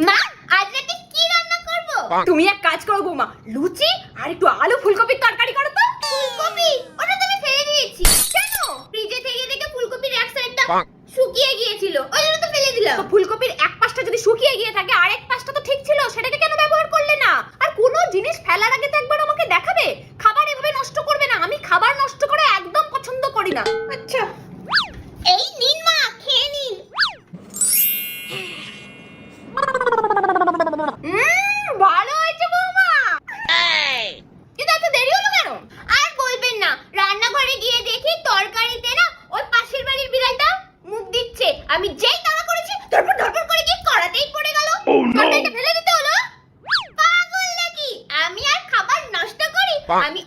মা আজ রাতে কি রান্না করব? তুমি এক কাজ করো বৌমা, লুচি আর একটু আলু ফুলকপির তরকারি করো তো। ফুলকপি ওটা তো আমি ফেলে দিয়েছি। কেন? ফ্রিজে থেকে দেখে ফুলকপির এক সাইডটা শুকিয়ে গিয়েছিল, ওই জন্য তো ফেলে দিলাম। তো ফুলকপির এক পাশটা যদি শুকিয়ে গিয়ে থাকে আর এক পাশটা তো ঠিক ছিল, সেটাকে কেন ব্যবহার করলে না? আর কোনো জিনিস ফেলার আগে তো একবার আমাকে দেখাবে। খাবার এভাবে নষ্ট করবে না, আমি খাবার নষ্ট করা একদম পছন্দ করি না। আচ্ছা এই নিন মা, খেয়ে নিন। ভালো হয়েছে বৌমা। কিন্তু এত দেরি হলো কেন? আর বলবেন না, রান্নাঘরে গিয়ে দেখি তরকারিতে না ওই পাশের বাড়ির বিড়ালটা মুখ দিচ্ছে। আমি যেই তাড়া করেছি ধরপড় ধরপড় করে গিয়ে কড়াতেই পড়ে গেল। তরকারিটা ফেলে দিতে হলো। পাগল নাকি? আমি আর খাবার নষ্ট করি? আমি